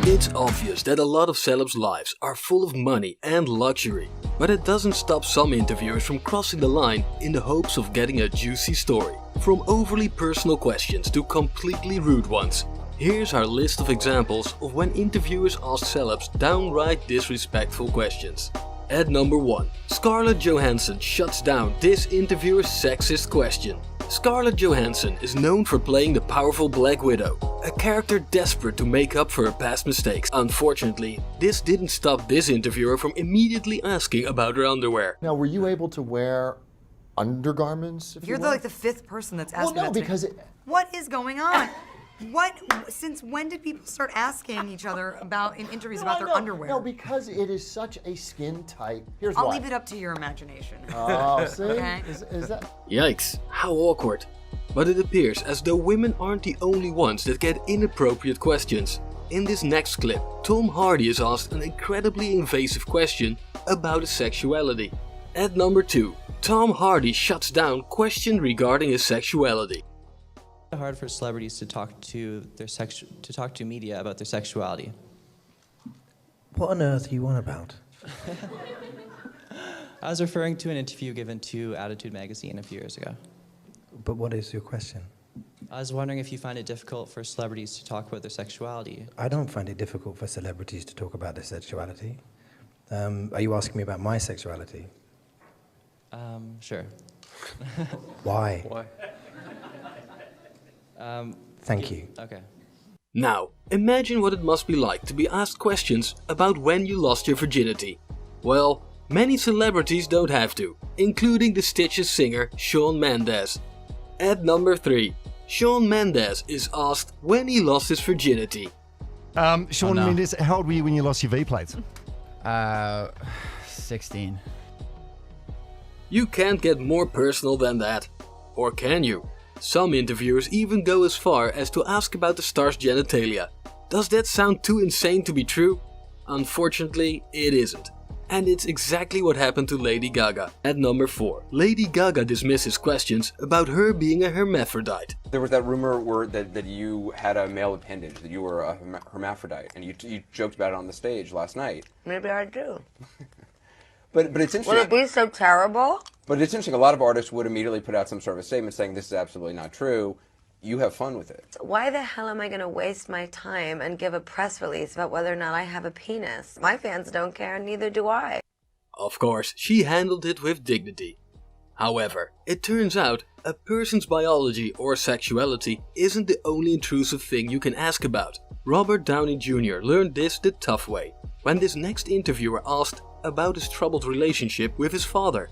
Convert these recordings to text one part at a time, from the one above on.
It's obvious that a lot of celebs' lives are full of money and luxury, but it doesn't stop some interviewers from crossing the line in the hopes of getting a juicy story. From overly personal questions to completely rude ones. Here's our list of examples of when interviewers ask celebs downright disrespectful questions. At number 1, Scarlett Johansson shuts down this interviewer's sexist question. Scarlett Johansson is known for playing the powerful Black Widow, a character desperate to make up for her past mistakes. Unfortunately, this didn't stop this interviewer from immediately asking about her underwear. Now, were you able to wear undergarments? You're like the 5th person that's asking Well, no, that to because me. What is going on? Since when did people start asking each other in interviews about their underwear? No, because it is such a skin tight. Here's I'll why. leave it up to your imagination. Oh, see? Okay. Is that? Yikes, how awkward. But it appears as though women aren't the only ones that get inappropriate questions. In this next clip, Tom Hardy is asked an incredibly invasive question about his sexuality. At number 2, Tom Hardy shuts down question regarding his sexuality. Hard for celebrities to talk to media about their sexuality. What on earth are you on about? I was referring to an interview given to Attitude magazine a few years ago. But what is your question? I was wondering if you find it difficult for celebrities to talk about their sexuality. I don't find it difficult for celebrities to talk about their sexuality. Are you asking me about my sexuality? Sure. Why? Why? Thank you. Okay. Now, imagine what it must be like to be asked questions about when you lost your virginity. Well, many celebrities don't have to, including the Stitches singer Shawn Mendes. At number 3, Shawn Mendes is asked when he lost his virginity. Shawn Mendes, how old were you when you lost your V-plates? 16. You can't get more personal than that. Or can you? Some interviewers even go as far as to ask about the star's genitalia. Does that sound too insane to be true? Unfortunately, it isn't. And it's exactly what happened to Lady Gaga. At number 4, Lady Gaga dismisses questions about her being a hermaphrodite. There was that rumor that you had a male appendage, that you were a hermaphrodite, and you joked about it on the stage last night. Maybe I do. But it's interesting. Would it be so terrible? But it's interesting, a lot of artists would immediately put out some sort of a statement saying this is absolutely not true. You have fun with it. Why the hell am I going to waste my time and give a press release about whether or not I have a penis? My fans don't care, and neither do I. Of course, she handled it with dignity. However, it turns out a person's biology or sexuality isn't the only intrusive thing you can ask about. Robert Downey Jr. learned this the tough way, when this next interviewer asked about his troubled relationship with his father.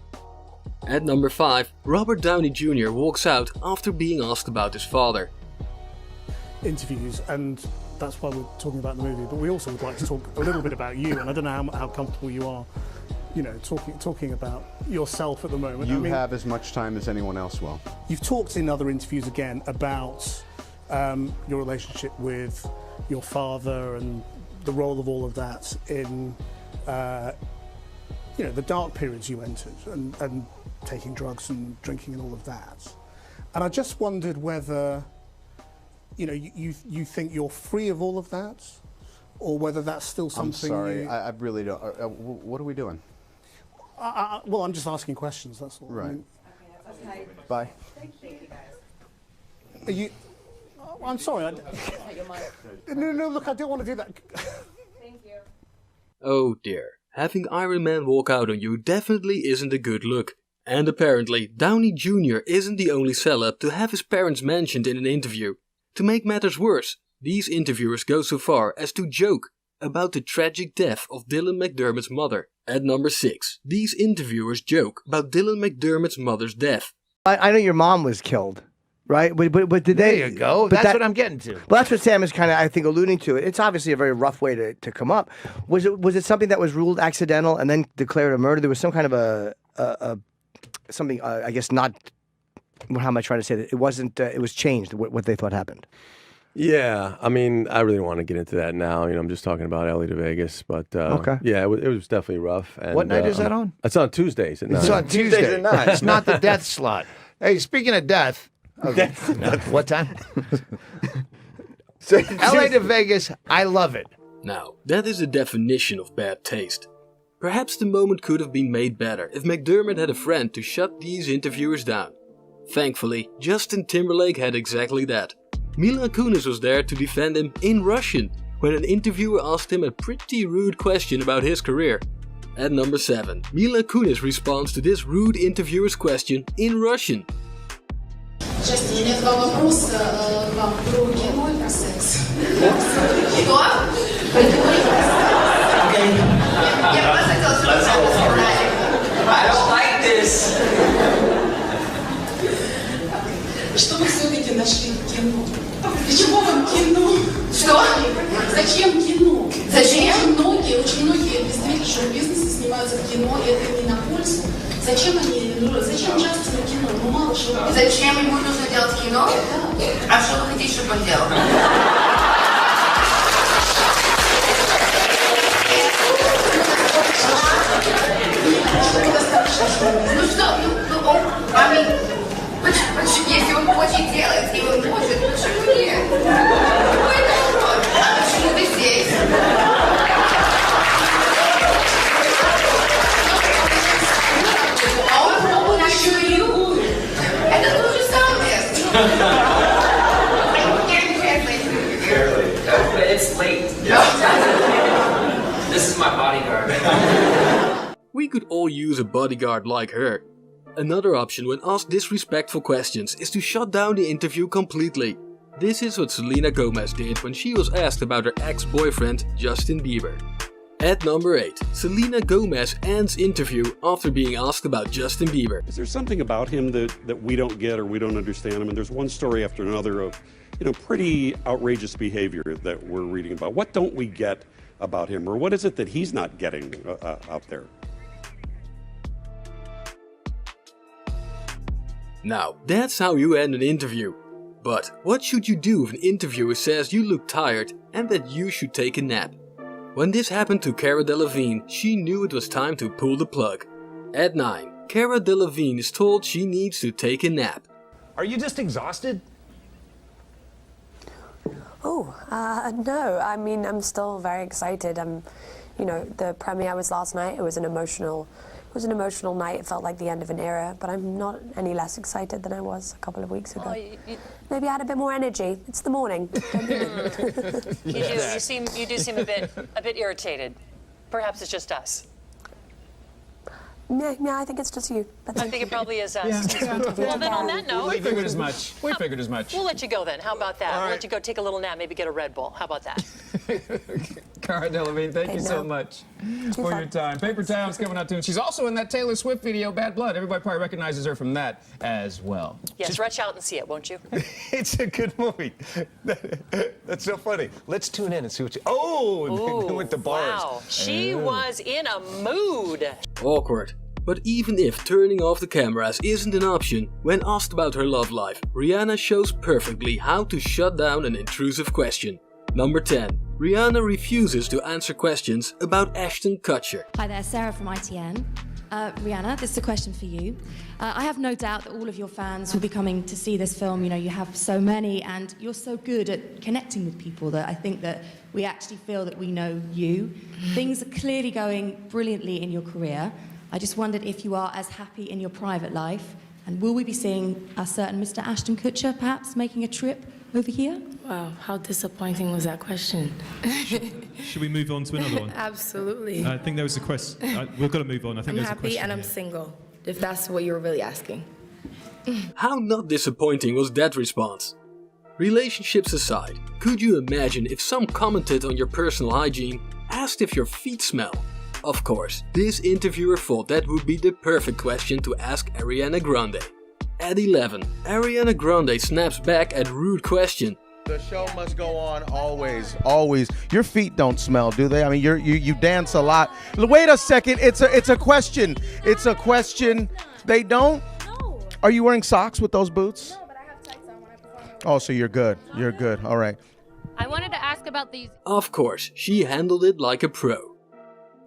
At number 5, Robert Downey Jr. walks out after being asked about his father. Interviews, and that's why we're talking about the movie, but we also would like to talk a little bit about you, and I don't know how comfortable you are, talking about yourself at the moment. You have as much time as anyone else will. You've talked in other interviews again about your relationship with your father and the role of all of that in the dark periods you entered and taking drugs and drinking and all of that. And I just wondered whether, you think you're free of all of that, or whether that's still something. I'm sorry, I really don't. What are we doing? Well, I'm just asking questions, that's all. Right. I mean, Okay. Bye. Thank you, guys. are you? I'm sorry. No, look, I don't want to do that. Thank you. Oh dear, having Iron Man walk out on you definitely isn't a good look. And apparently, Downey Jr. isn't the only celeb to have his parents mentioned in an interview. To make matters worse, these interviewers go so far as to joke about the tragic death of Dylan McDermott's mother. At number 6, these interviewers joke about Dylan McDermott's mother's death. I know your mom was killed, right? But did they? There you go. That's what I'm getting to. Well, that's what Sam is kind of, I think, alluding to. It's obviously a very rough way to come up. Was it something that was ruled accidental and then declared a murder? There was some kind of something, I guess not, how am I trying to say that? It wasn't, it was changed, what they thought happened. Yeah, I mean, I really don't want to get into that now. I'm just talking about LA to Vegas, but okay. Yeah, it was definitely rough. And, What night is that on? It's on Tuesdays at 9. It's on Tuesdays at 9. It's not the death slot. Hey, speaking of death, okay. What time? LA to Vegas, I love it. Now, that is the definition of bad taste. Perhaps the moment could have been made better if McDermott had a friend to shut these interviewers down. Thankfully, Justin Timberlake had exactly that. Mila Kunis was there to defend him in Russian when an interviewer asked him a pretty rude question about his career. At number 7, Mila Kunis responds to this rude interviewer's question in Russian. Justin, у меня два вопроса вам про кино и про секс. Что? Я просто хотела, чтобы вы сказали. I don't like this. Что вы все-таки нашли в кино? Для чего вам кино? Что? Зачем кино? Зачем? Очень многие представители шоу-бизнеса снимаются в кино, и это не на пользу. Зачем Джастину кино? Ну мало что. Зачем ему нужно делать кино? А что вы хотите, чтобы он делал? Ну что, если он хочет делать, и он может, почему нет? Ну это вопрос. А почему ты здесь? А он пробует еще и регулирует. Это то же самое. It's late. This is my bodyguard. We could all use a bodyguard like her. Another option when asked disrespectful questions is to shut down the interview completely. This is what Selena Gomez did when she was asked about her ex-boyfriend Justin Bieber. At number 8, Selena Gomez ends interview after being asked about Justin Bieber. Is there something about him that we don't get or we don't understand? I mean, there's one story after another of, pretty outrageous behavior that we're reading about. What don't we get about him, or what is it that he's not getting out there? Now, that's how you end an interview. But what should you do if an interviewer says you look tired and that you should take a nap? When this happened to Cara Delevingne, she knew it was time to pull the plug. At 9, Cara Delevingne is told she needs to take a nap. Are you just exhausted? No. I mean, I'm still very excited. The premiere was last night. It was an emotional night. It felt like the end of an era, but I'm not any less excited than I was a couple of weeks ago. Maybe I had a bit more energy. It's the morning. You do seem a bit irritated. Perhaps it's just us. Yeah, I think it's just you. I think it probably is us. Yeah. Well, then on that note... We figured as much. We'll let you go then. How about that? We'll let you go take a little nap, maybe get a Red Bull. How about that? Cara Delevingne, thank you so much for your time. Paper Towns coming out too. She's also in that Taylor Swift video, Bad Blood. Everybody probably recognizes her from that as well. Yes, rush out and see it, won't you? It's a good movie. That's so funny. Let's tune in and see what you... Oh, they went to bars. Wow. She was in a mood. Awkward. But even if turning off the cameras isn't an option, when asked about her love life, Rihanna shows perfectly how to shut down an intrusive question. Number 10. Rihanna refuses to answer questions about Ashton Kutcher. Hi there, Sarah from ITN. Rihanna, this is a question for you. I have no doubt that all of your fans will be coming to see this film. You have so many and you're so good at connecting with people that I think that we actually feel that we know you. Things are clearly going brilliantly in your career. I just wondered if you are as happy in your private life, and will we be seeing a certain Mr. Ashton Kutcher perhaps making a trip over here? Wow, how disappointing was that question? Should we move on to another one? Absolutely. I think there was a question. We've got to move on. I think I'm there's a question. happy and I'm single, if that's what you were really asking. How not disappointing was that response? Relationships aside, could you imagine if some commented on your personal hygiene, asked if your feet smell? Of course, this interviewer thought that would be the perfect question to ask Ariana Grande. At 11, Ariana Grande snaps back at rude question. The show must go on always, always. Your feet don't smell, do they? I mean, you dance a lot. Wait a second, it's a question. It's a question. They don't? No. Are you wearing socks with those boots? No, but I have tights on when I perform. Oh, so you're good. You're good. All right. I wanted to ask about these. Of course, she handled it like a pro.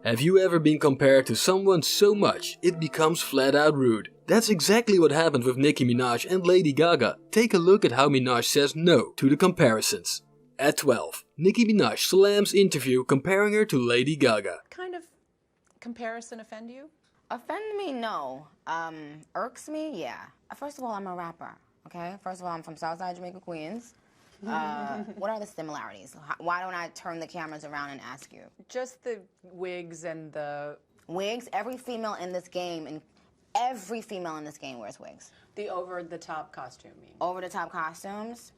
Have you ever been compared to someone so much it becomes flat out rude? That's exactly what happened with Nicki Minaj and Lady Gaga. Take a look at how Minaj says no to the comparisons. At 12, Nicki Minaj slams interview comparing her to Lady Gaga. Kind of comparison offend you? Offend me? No. Irks me? Yeah. First of all, I'm a rapper, okay? First of all, I'm from Southside Jamaica, Queens. What are the similarities? Why don't I turn the cameras around and ask you? Just the wigs and the... Wigs? Every female in this game, and every female in this game wears wigs. The over-the-top costume, you mean? Over-the-top costumes?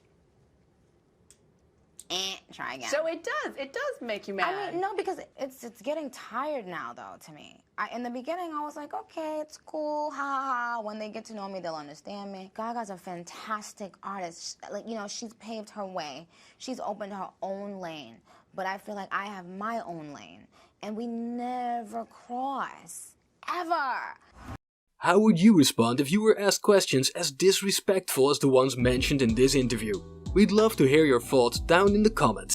Try again. So it does make you mad. I mean, no, because it's getting tired now, though, to me. In the beginning, I was like, okay, it's cool, ha ha ha. When they get to know me, they'll understand me. Gaga's a fantastic artist. Like, you know, she's paved her way. She's opened her own lane. But I feel like I have my own lane. And we never cross. Ever. How would you respond if you were asked questions as disrespectful as the ones mentioned in this interview? We'd love to hear your thoughts down in the comments.